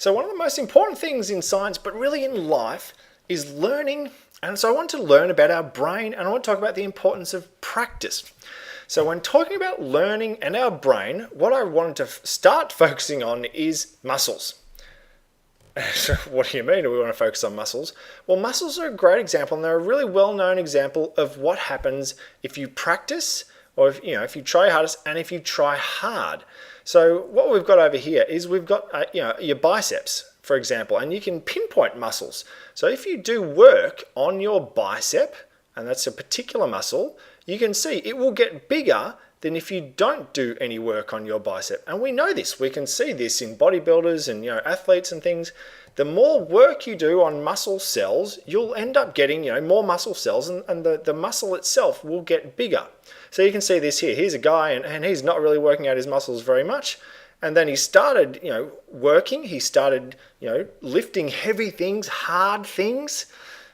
So one of the most important things in science, but really in life, is learning. And so I want to learn about our brain, and I want to talk about the importance of practice. So when talking about learning and our brain, what I wanted to start focusing on is muscles. So what do you mean we want to focus on muscles? Well, muscles are a great example, and they're a really well-known example of what happens if you practice, or if you try hardest and if you try hard. So what we've got over here is we've got your biceps, for example, and you can pinpoint muscles. So if you do work on your bicep, and that's a particular muscle, you can see it will get bigger than if you don't do any work on your bicep. And we know this. We can see this in bodybuilders and athletes and things. The more work you do on muscle cells, you'll end up getting more muscle cells, and the muscle itself will get bigger. So you can see this here. Here's a guy, and he's not really working out his muscles very much. And then he started working. He started lifting heavy things, hard things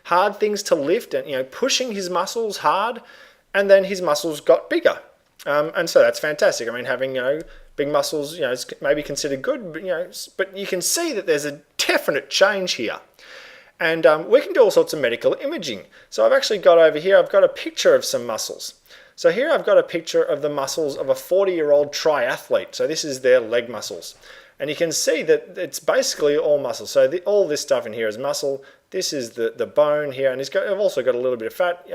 to lift, and pushing his muscles hard. And then his muscles got bigger. And so that's fantastic. I mean, having big muscles, is maybe considered good, but you can see that there's a definite change here. And we can do all sorts of medical imaging. So I've actually got over here, I've got a picture of some muscles. So here I've got a picture of the muscles of a 40-year-old triathlete. So this is their leg muscles. And you can see that it's basically all muscle. So all this stuff in here is muscle. This is the bone here, and I've also got a little bit of fat.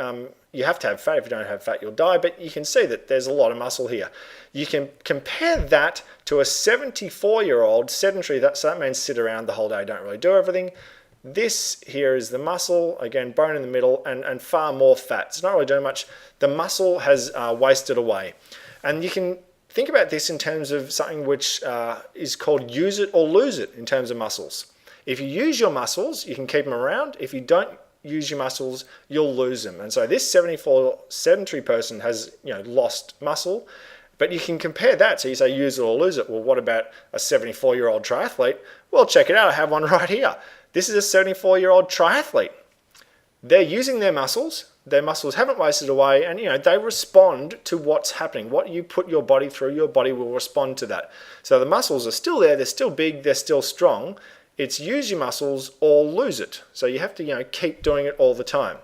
You have to have fat. If you don't have fat, you'll die. But you can see that there's a lot of muscle here. You can compare that to a 74-year-old sedentary. So that means sit around the whole day, don't really do everything. This here is the muscle, again, bone in the middle, and far more fat. It's not really doing much. The muscle has wasted away. And you can think about this in terms of something which is called use it or lose it in terms of muscles. If you use your muscles, you can keep them around. If you don't use your muscles, you'll lose them. And so this 74 sedentary person has lost muscle, but you can compare that. So you say use it or lose it. Well, what about a 74-year-old triathlete? Well, check it out. I have one right here. This is a 74-year-old triathlete. They're using their muscles. Their muscles haven't wasted away, and they respond to what's happening. What you put your body through, your body will respond to that. So the muscles are still there. They're still big. They're still strong. It's use your muscles or lose it. So you have to keep doing it all the time.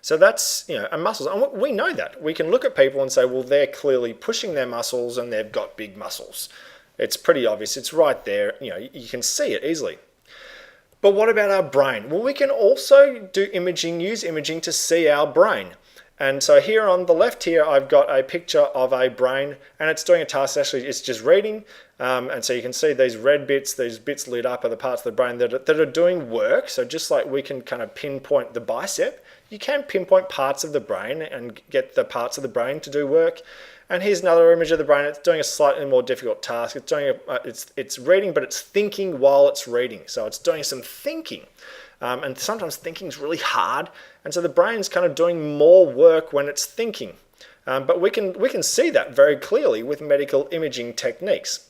So that's and muscles, and we know that. We can look at people and say, well, they're clearly pushing their muscles and they've got big muscles. It's pretty obvious. It's right there. You can see it easily. But what about our brain? Well, we can also do imaging, use imaging to see our brain. And so here on the left here, I've got a picture of a brain, and it's doing a task. Actually, it's just reading. And so you can see these red bits, these bits lit up are the parts of the brain that are doing work. So just like we can kind of pinpoint the bicep, you can pinpoint parts of the brain and get the parts of the brain to do work. And here's another image of the brain. It's doing a slightly more difficult task. It's doing it's reading, but it's thinking while it's reading. So it's doing some thinking. And sometimes thinking is really hard. And so the brain's kind of doing more work when it's thinking. But we can see that very clearly with medical imaging techniques.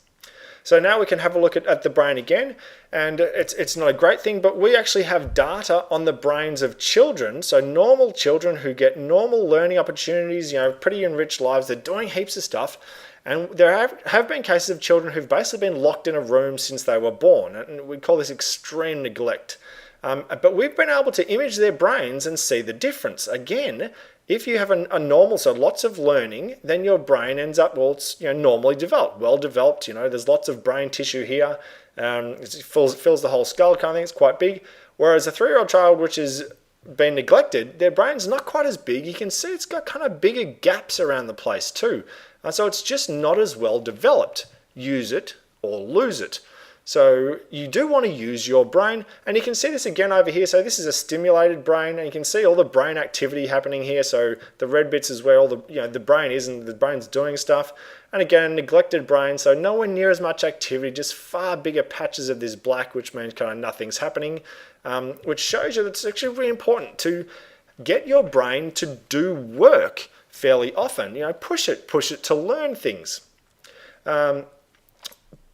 So now we can have a look at the brain again, and it's not a great thing, but we actually have data on the brains of children, so normal children who get normal learning opportunities, pretty enriched lives, they're doing heaps of stuff, and there have been cases of children who've basically been locked in a room since they were born, and we call this extreme neglect. But we've been able to image their brains and see the difference. Again, if you have a normal, so lots of learning, then your brain ends up, it's normally developed, well developed. There's lots of brain tissue here. It fills the whole skull kind of thing. It's quite big. Whereas a 3-year-old child, which has been neglected, their brain's not quite as big. You can see it's got kind of bigger gaps around the place too. So it's just not as well developed. Use it or lose it. So you do want to use your brain, and you can see this again over here. So this is a stimulated brain, and you can see all the brain activity happening here. So the red bits is where all the brain is, and the brain's doing stuff. And again, neglected brain, so nowhere near as much activity, just far bigger patches of this black, which means kind of nothing's happening, which shows you that it's actually really important to get your brain to do work fairly often. Push it to learn things.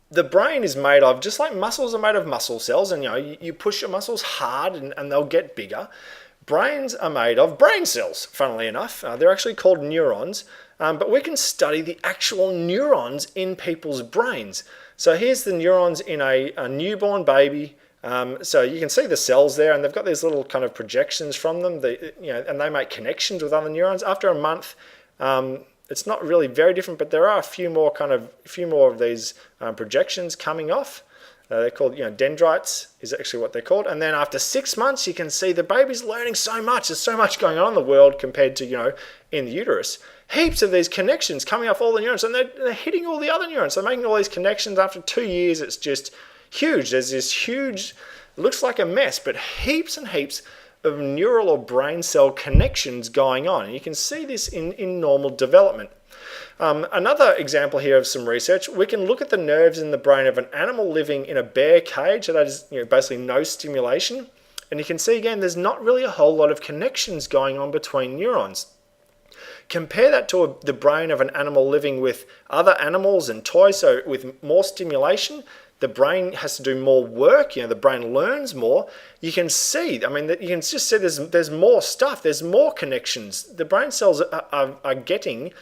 The brain is made of, just like muscles are made of muscle cells, and you push your muscles hard and they'll get bigger. Brains are made of brain cells, funnily enough. They're actually called neurons, but we can study the actual neurons in people's brains. So here's the neurons in a newborn baby. So you can see the cells there, and they've got these little kind of projections from them, and they make connections with other neurons. After a month, it's not really very different, but there are a few more of these projections coming off. They're called, dendrites is actually what they're called. And then after 6 months, you can see the baby's learning so much. There's so much going on in the world compared to, in the uterus. Heaps of these connections coming off all the neurons, and they're hitting all the other neurons. They're making all these connections. After 2 years, it's just huge. There's this huge, looks like a mess, but heaps and heaps of neural or brain cell connections going on. And you can see this in normal development. Another example here of some research, we can look at the nerves in the brain of an animal living in a bare cage. So that is basically no stimulation. And you can see again, there's not really a whole lot of connections going on between neurons. Compare that to the brain of an animal living with other animals and toys. So with more stimulation, the brain has to do more work. The brain learns more. You can see, you can just see there's more stuff. There's more connections. The brain cells are getting,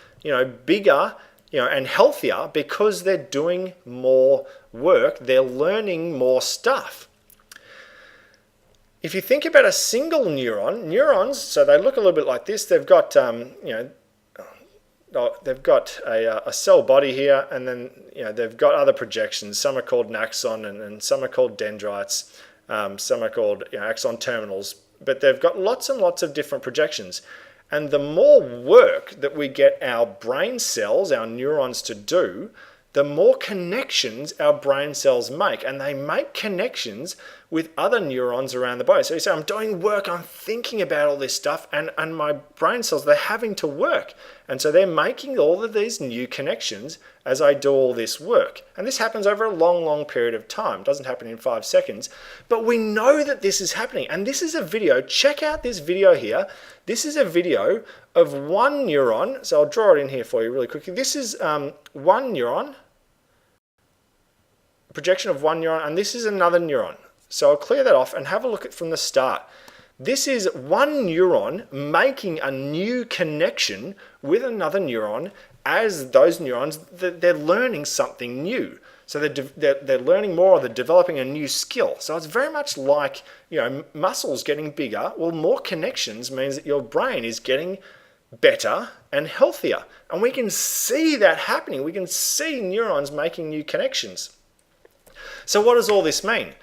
bigger, and healthier because they're doing more work. They're learning more stuff. If you think about a single neurons, so they look a little bit like this. They've got, they've got a cell body here, and then they've got other projections. Some are called an axon, and some are called dendrites. Some are called axon terminals. But they've got lots and lots of different projections. And the more work that we get our brain cells, our neurons to do, the more connections our brain cells make. And they make connections with other neurons around the body. So you say, I'm doing work, I'm thinking about all this stuff, and my brain cells, they're having to work. And so they're making all of these new connections as I do all this work. And this happens over a long, long period of time. It doesn't happen in 5 seconds. But we know that this is happening. And this is a video. Check out this video here. This is a video of one neuron. So I'll draw it in here for you really quickly. This is one neuron. Projection of one neuron, and this is another neuron. So I'll clear that off and have a look at from the start. This is one neuron making a new connection with another neuron as those neurons, they're learning something new. So they're learning more, or they're developing a new skill. So it's very much like, muscles getting bigger. Well, more connections means that your brain is getting better and healthier. And we can see that happening. We can see neurons making new connections. So what does all this mean?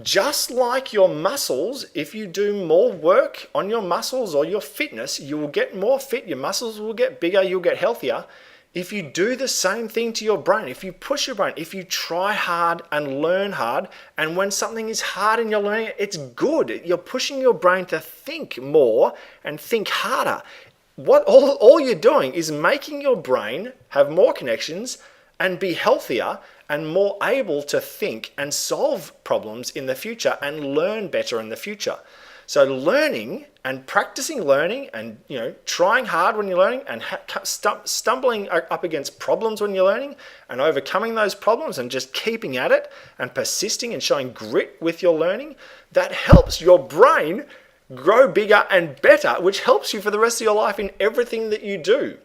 Just like your muscles, if you do more work on your muscles or your fitness, you will get more fit, your muscles will get bigger, you'll get healthier. If you do the same thing to your brain, if you push your brain, if you try hard and learn hard, and when something is hard and you're learning it, it's good. You're pushing your brain to think more and think harder. What all you're doing is making your brain have more connections and be healthier and more able to think and solve problems in the future and learn better in the future. So learning and practicing learning and trying hard when you're learning and stumbling up against problems when you're learning and overcoming those problems and just keeping at it and persisting and showing grit with your learning, that helps your brain grow bigger and better, which helps you for the rest of your life in everything that you do.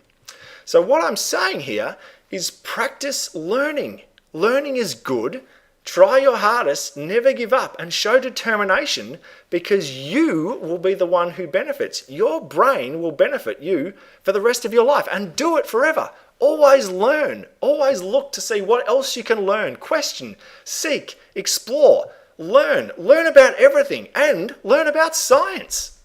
So what I'm saying here is practice learning. Learning is good. Try your hardest, never give up, and show determination, because you will be the one who benefits. Your brain will benefit you for the rest of your life, and do it forever. Always learn. Always look to see what else you can learn. Question, seek, explore, learn. Learn about everything and learn about science.